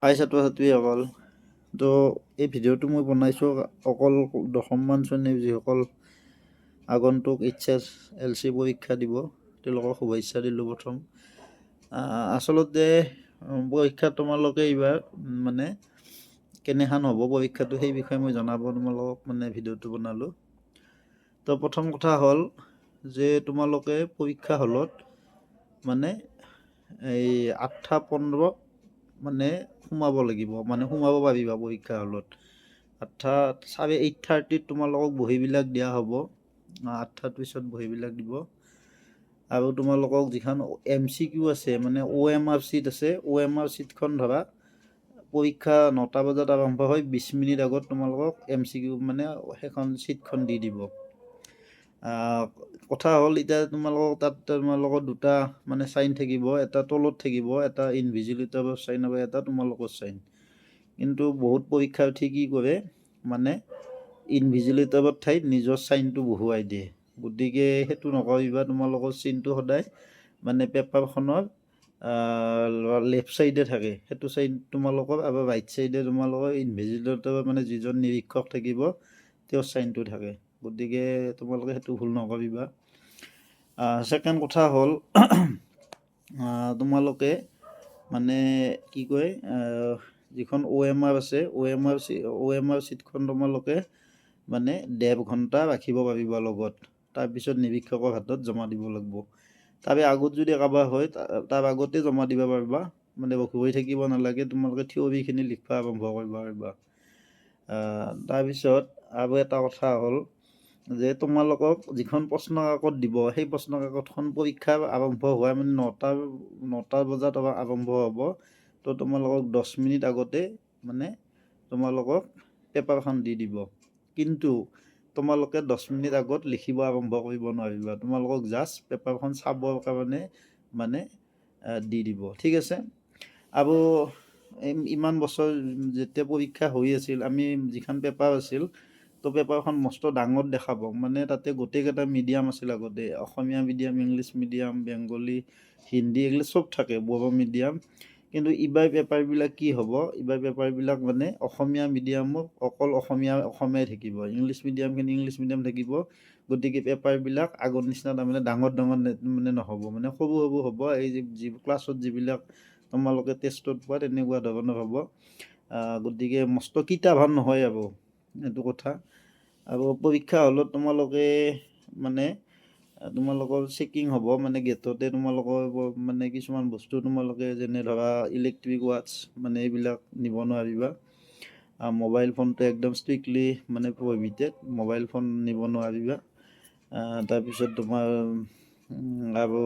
হাই ছাত্ৰ ছাত্ৰীসকল, তো এই ভিডিঅ'টো মই বনাইছোঁ অকল দশমমান শ্ৰেণীৰ যিসকল আগন্তুক HSLC পৰীক্ষা দিব তেওঁলোকক শুভেচ্ছা দিলোঁ প্ৰথম। আচলতে পৰীক্ষা তোমালোকে এইবাৰ মানে কেনেহান হ'ব পৰীক্ষাটো সেই বিষয়ে মই জনাব তোমালোকক মানে ভিডিঅ'টো বনালোঁ। তো প্ৰথম কথা হ'ল যে তোমালোকে পৰীক্ষা হলত মানে এই 8:15 মানে সোমাব লাগিব, মানে সোমাব পাৰিবা পৰীক্ষা হলত। 8:30 তোমালোকক বহীবিলাক দিয়া হ'ব, 8টাৰ পিছত বহীবিলাক দিব। আৰু তোমালোকক যিখন MCQ আছে মানে OMR চিট আছে, OMR চিটখন ধৰা পৰীক্ষা 9টা বজাত আৰম্ভ হয়, 20 মিনিট আগত তোমালোকক MCQ মানে সেইখন চিটখন দি দিব। কথা হ'ল এতিয়া তোমালোকৰ দুটা মানে চাইন থাকিব, এটা তলত থাকিব, এটা ইনভিজিলেটৰৰ চাইন আৰু এটা তোমালোকৰ চাইন। কিন্তু বহুত পৰীক্ষাৰ্থী কি কৰে মানে ইনভিজিলেটৰৰ ঠাইত নিজৰ চাইনটো বহুৱাই দিয়ে, গতিকে সেইটো নকৰিবা। তোমালোকৰ চিনটো সদায় মানে পেপাৰখনৰ লেফ্ট ছাইডে থাকে, সেইটো চাইড তোমালোকৰ, আৰু ৰাইট ছাইডে তোমালোকৰ ইনভিজিলেটৰৰ মানে যিজন নিৰীক্ষক থাকিব তেওঁৰ চাইনটো থাকে, গতিকে তোমালোকে সেইটো ভুল নকৰিবা। ছেকেণ্ড কথা হ'ল তোমালোকে মানে কি কয় যিখন OMR আছে, OMR চিটখন তোমালোকে মানে 1.5 ঘণ্টা ৰাখিব পাৰিবা লগত, তাৰপিছত নিৰীক্ষকৰ হাতত জমা দিব লাগিব। তাৰে আগত যদি কাৰোবাৰ হয় তাৰ আগতে জমা দিব পাৰিবা, মানে ৰখি থাকিব নালাগে, তোমালোকে থিয়ৰিখিনি লিখিব আৰম্ভ কৰিব পাৰিবা। তাৰপিছত আৰু এটা কথা হ'ল যে তোমালোকক যিখন প্ৰশ্ন কাকত দিব, সেই প্ৰশ্ন কাকতখন পৰীক্ষা আৰম্ভ হোৱা মানে 9টা বজাত আৰম্ভ হ'ব, তো তোমালোকক 10 মিনিট আগতে মানে তোমালোকক পেপাৰখন দি দিব। কিন্তু তোমালোকে 10 মিনিট আগত লিখিব আৰম্ভ কৰিব নোৱাৰিবা, তোমালোকক জাষ্ট পেপাৰখন চাবৰ কাৰণে মানে দি দিব, ঠিক আছে। আৰু ইমান বছৰ যেতিয়া পৰীক্ষা হৈ আছিল, আমি যিখন পেপাৰ আছিল তো পেপাৰখন মস্ত ডাঙৰ দেখাব, মানে তাতে গোটেইকেইটা মিডিয়াম আছিল আগতে, Asomiya medium, English medium, Bengali, Hindi এইগিলা চব থাকে, বড়ো মিডিয়াম। কিন্তু এইবাৰ পেপাৰবিলাক কি হ'ব, এইবাৰ পেপাৰবিলাক মানে অসমীয়া মিডিয়ামত অকল অসমীয়াই থাকিব, ইংলিছ মিডিয়ামখিনি ইংলিছ মিডিয়াম থাকিব। গতিকে পেপাৰবিলাক আগৰ নিচিনা তাৰমানে ডাঙৰ মানে নহ'ব, মানে সৰু সৰু হ'ব। এই যি ক্লাছত যিবিলাক তোমালোকে টেষ্টত পোৱা তেনেকুৱা ধৰণৰ হ'ব। গতিকে মস্ত কিতাপখন নহয় আৰু এইটো কথা। আৰু পৰীক্ষা হলত তোমালোকে মানে তোমালোকৰ চেকিং হ'ব, মানে গেটতে তোমালোকৰ মানে কিছুমান বস্তু তোমালোকে যেনে ধৰা ইলেক্ট্ৰিক ৱাটছ মানে এইবিলাক নিব নোৱাৰিবা। মোবাইল ফোনটো একদম ষ্ট্ৰিক্টলি মানে প্ৰহিবিটেড, মোবাইল ফোন নিব নোৱাৰিবা। তাৰপিছত তোমাৰ আৰু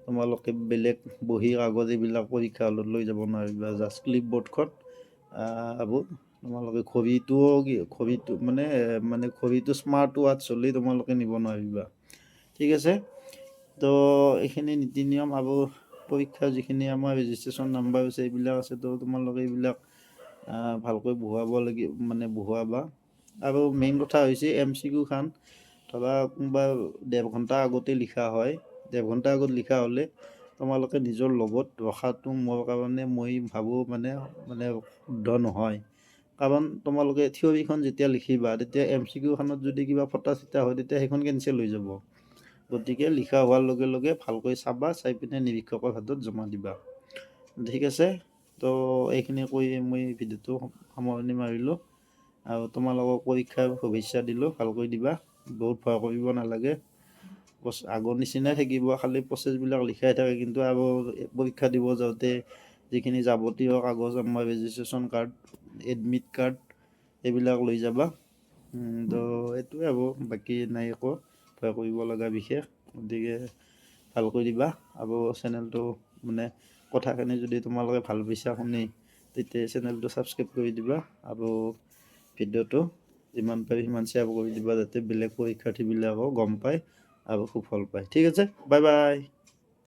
তোমালোকে বেলেগ বহী কাগজ এইবিলাক পৰীক্ষা হলত লৈ যাব নোৱাৰিবা, জাষ্ট ক্লিপ বৰ্ডখন। আৰু তোমালোকে ঘড়ীটো মানে ঘড়ীটো স্মাৰ্ট ৱাটছ হ'লে তোমালোকে নিব নোৱাৰিবা, ঠিক আছে। তো এইখিনি নীতি নিয়ম আৰু পৰীক্ষাৰ যিখিনি আমাৰ ৰেজিষ্ট্ৰেশ্যন নাম্বাৰ আছে এইবিলাক আছে, তো তোমালোকে এইবিলাক ভালকৈ বহুৱাবা। আৰু মেইন কথা হৈছে MCQ খান ধৰা কোনোবা 1.5 ঘণ্টা আগতে লিখা হয়, 1.5 ঘণ্টা আগত লিখা হ'লে তোমালোকে নিজৰ লগত ৰখাটো মোৰ কাৰণে মই ভাবোঁ মানে শুদ্ধ নহয়। কাৰণ তোমালোকে থিয়ৰিখন যেতিয়া লিখিবা তেতিয়া MCQ খানত যদি কিবা ফটা চিটা হয় তেতিয়া সেইখন কেঞ্চেল হৈ যাব। গতিকে লিখা হোৱাৰ লগে লগে ভালকৈ চাবা, চাই পিনে নিৰীক্ষকৰ হাতত জমা দিবা, ঠিক আছে। তো এইখিনি কৈ মই ভিডিঅ'টো সামৰণি মাৰিলোঁ, আৰু তোমালোকক পৰীক্ষাৰ শুভেচ্ছা দিলোঁ, ভালকৈ দিবা, বহুত ভয় কৰিব নালাগে। আগৰ নিচিনাই থাকিব, খালি প্ৰচেছবিলাক লিখাই থাকে, কিন্তু আৰু পৰীক্ষা দিব যাওঁতে যিখিনি যাৱতীয় কাগজ, আমাৰ ৰেজিষ্ট্ৰেশ্যন কাৰ্ড, এডমিট কাৰ্ড এইবিলাক লৈ যাবা। তো এইটোৱে আৰু বাকী নাই একো ভয় কৰিব লগা বিশেষ, গতিকে ভালকৈ দিবা। আৰু চেনেলটো মানে কথাখিনি যদি তোমালোকে ভাল পাইছা শুনি, তেতিয়া চেনেলটো ছাবস্ক্ৰাইব কৰি দিবা, আৰু ভিডিঅ'টো যিমান পাৰি সিমান শ্বেয়াৰ কৰি দিবা, যাতে বেলেগ পৰীক্ষাৰ্থীবিলাকেও গম পায় আৰু সুফল পায়, ঠিক আছে। Bye bye.